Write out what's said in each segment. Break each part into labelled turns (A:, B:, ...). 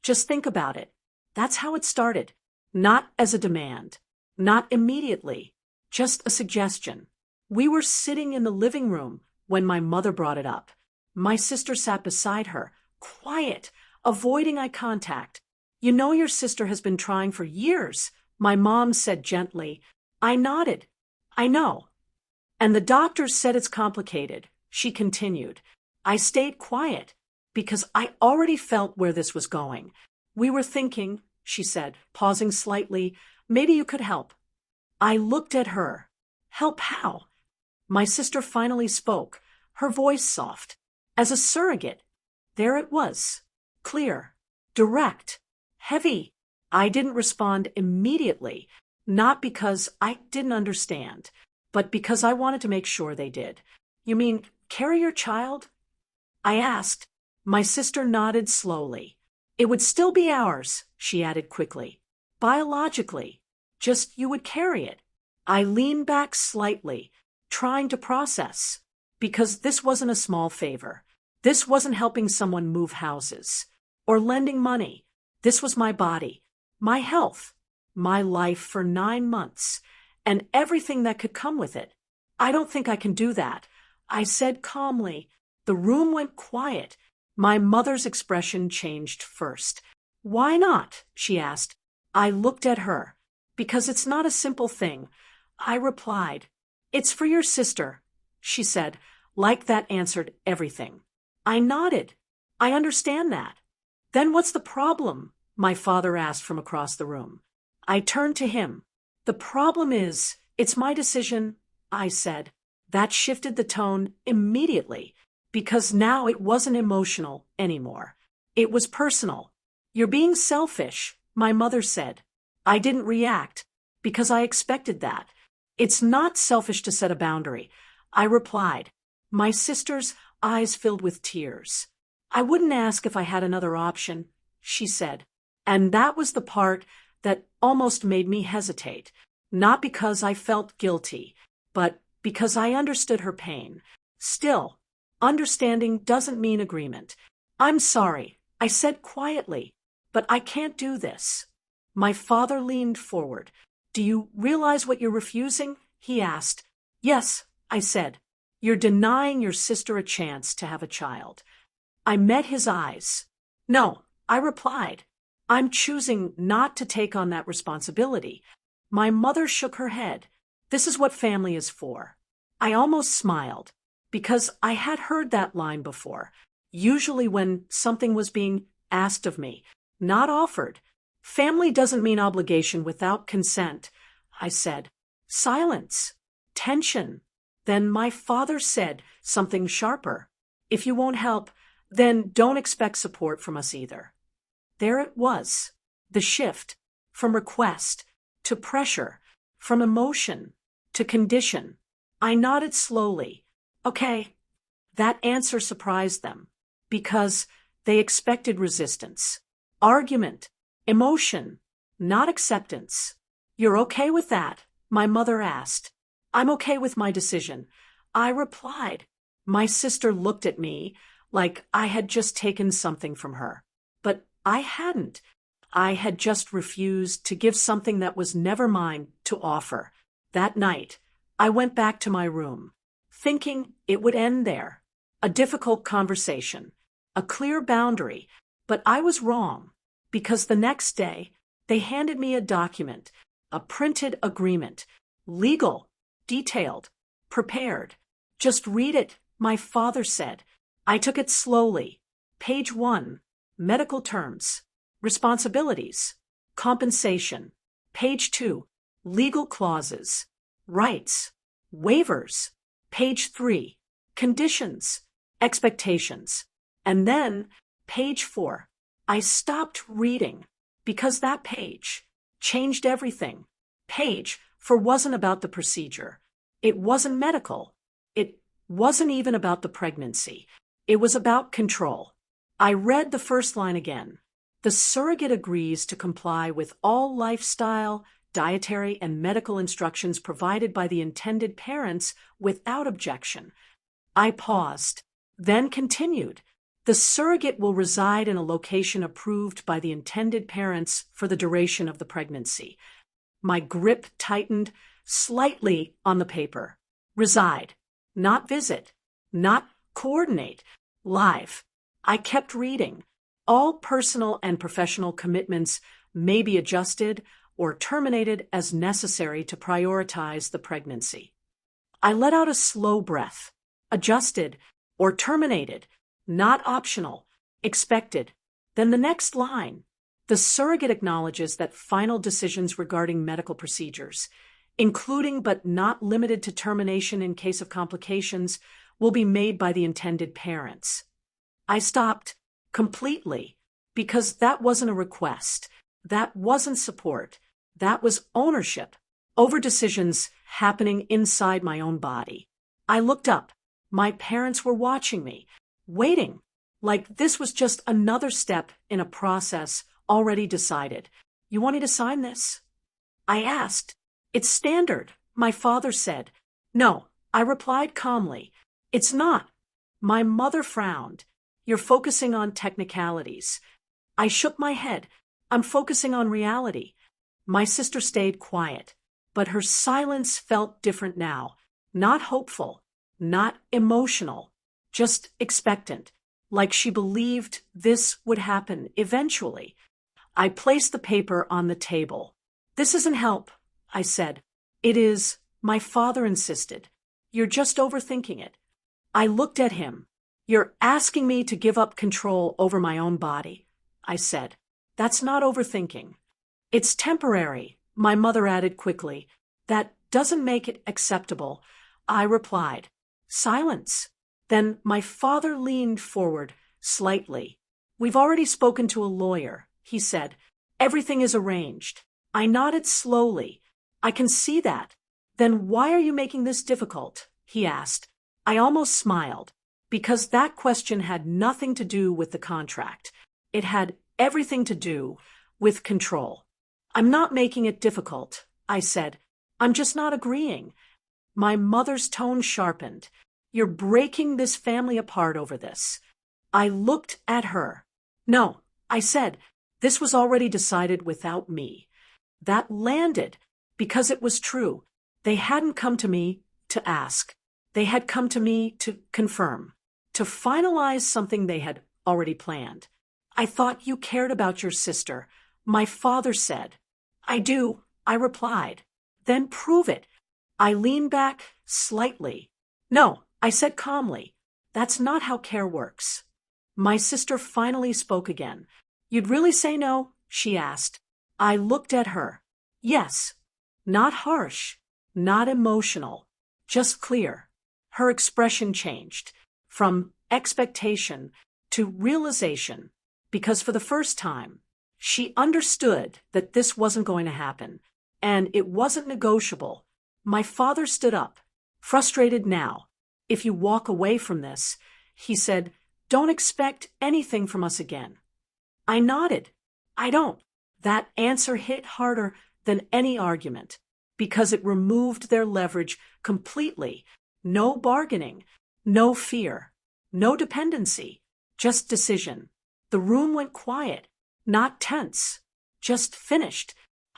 A: Just think about it. That's how it started. Not as a demand. Not immediately. Just a suggestion. We were sitting in the living room when my mother brought it up. My sister sat beside her, quiet, avoiding eye contact. You know your sister has been trying for years, my mom said gently. I nodded. I know. And the doctors said it's complicated, she continued. I stayed quiet because I already felt where this was going. We were thinking, she said, pausing slightly, maybe you could help. I looked at her. Help how? My sister finally spoke, her voice soft. As a surrogate. There it was. Clear. Direct. Heavy. I didn't respond immediately, not because I didn't understand, but because I wanted to make sure they did. You mean, carry your child? I asked. My sister nodded slowly. It would still be ours, she added quickly. Biologically. Just you would carry it. I leaned back slightly, trying to process. Because this wasn't a small favor. This wasn't helping someone move houses. Or lending money. This was my body. My health. My life for 9 months. And everything that could come with it. I don't think I can do that, I said calmly. The room went quiet. My mother's expression changed first. Why not? She asked. I looked at her. Because it's not a simple thing. I replied. It's for your sister, she said, like that answered everything. I nodded. I understand that. Then what's the problem? My father asked from across the room. I turned to him. The problem is, it's my decision, I said. That shifted the tone immediately, because now it wasn't emotional anymore. It was personal. You're being selfish, my mother said. I didn't react, because I expected that. It's not selfish to set a boundary, I replied. My sister's eyes filled with tears. I wouldn't ask if I had another option, she said. And that was the part that almost made me hesitate. Not because I felt guilty, but because I understood her pain. Still, understanding doesn't mean agreement. I'm sorry, I said quietly, but I can't do this. My father leaned forward. Do you realize what you're refusing? He asked. Yes, I said. You're denying your sister a chance to have a child. I met his eyes. No, I replied. I'm choosing not to take on that responsibility. My mother shook her head. This is what family is for. I almost smiled, because I had heard that line before, usually when something was being asked of me, not offered. Family doesn't mean obligation without consent, I said. Silence. Tension. Then my father said something sharper. If you won't help, then don't expect support from us either. There it was. The shift. From request to pressure. From emotion to condition. I nodded slowly. Okay. That answer surprised them. Because they expected resistance. Argument. Emotion. Not acceptance. You're okay with that? My mother asked. I'm okay with my decision. I replied. My sister looked at me like I had just taken something from her. But I hadn't. I had just refused to give something that was never mine to offer. That night, I went back to my room, thinking it would end there. A difficult conversation, a clear boundary, but I was wrong, because the next day, they handed me a document, a printed agreement, legal, detailed, prepared. Just read it, my father said. I took it slowly. Page 1, medical terms, responsibilities, compensation. Page 2, legal clauses, rights, waivers. Page 3, conditions, expectations. And then, page 4, I stopped reading because that page changed everything. Page 4 wasn't about the procedure. It wasn't medical. It wasn't even about the pregnancy. It was about control. I read the first line again. The surrogate agrees to comply with all lifestyle, dietary, and medical instructions provided by the intended parents without objection. I paused, then continued. The surrogate will reside in a location approved by the intended parents for the duration of the pregnancy. My grip tightened slightly on the paper. Reside, not visit, not coordinate, live. I kept reading. All personal and professional commitments may be adjusted or terminated as necessary to prioritize the pregnancy. I let out a slow breath. Adjusted or terminated, not optional, expected. Then the next line. The surrogate acknowledges that final decisions regarding medical procedures, including but not limited to termination in case of complications, will be made by the intended parents. I stopped completely because that wasn't a request. That wasn't support. That was ownership over decisions happening inside my own body. I looked up. My parents were watching me, waiting, like this was just another step in a process already decided. You want me to sign this? I asked. It's standard, my father said. No, I replied calmly. It's not. My mother frowned. You're focusing on technicalities. I shook my head. I'm focusing on reality. My sister stayed quiet, but her silence felt different now. Not hopeful, not emotional, just expectant, like she believed this would happen eventually. I placed the paper on the table. This isn't help, I said. It is, my father insisted. You're just overthinking it. I looked at him. You're asking me to give up control over my own body, I said. That's not overthinking. It's temporary, my mother added quickly. That doesn't make it acceptable, I replied. Silence. Then my father leaned forward slightly. We've already spoken to a lawyer, he said. Everything is arranged. I nodded slowly. I can see that. Then why are you making this difficult? He asked. I almost smiled, because that question had nothing to do with the contract. It had everything to do with control. I'm not making it difficult, I said. I'm just not agreeing. My mother's tone sharpened. You're breaking this family apart over this. I looked at her. No, I said, this was already decided without me. That landed because it was true. They hadn't come to me to ask. They had come to me to confirm, to finalize something they had already planned. I thought you cared about your sister, my father said. I do, I replied. Then prove it. I leaned back slightly. No, I said calmly. That's not how care works. My sister finally spoke again. You'd really say no? She asked. I looked at her. Yes. Not harsh, not emotional, just clear. Her expression changed from expectation to realization because for the first time, she understood that this wasn't going to happen and it wasn't negotiable. My father stood up, frustrated now. If you walk away from this, he said, don't expect anything from us again. I nodded. I don't. That answer hit harder than any argument because it removed their leverage completely. No bargaining, no fear, no dependency, just decision. The room went quiet, not tense, just finished.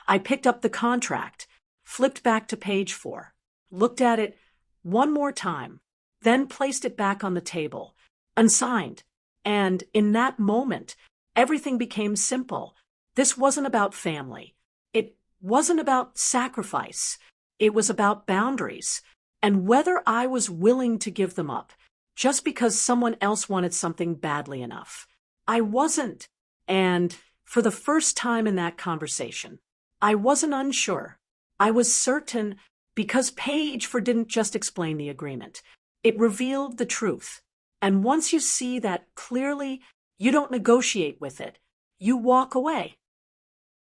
A: I picked up the contract, flipped back to page 4, looked at it one more time, then placed it back on the table, unsigned. And in that moment, everything became simple. This wasn't about family. It wasn't about sacrifice. It was about boundaries and whether I was willing to give them up just because someone else wanted something badly enough. I wasn't. And for the first time in that conversation, I wasn't unsure. I was certain because page 4 didn't just explain the agreement. It revealed the truth. And once you see that clearly, you don't negotiate with it. You walk away.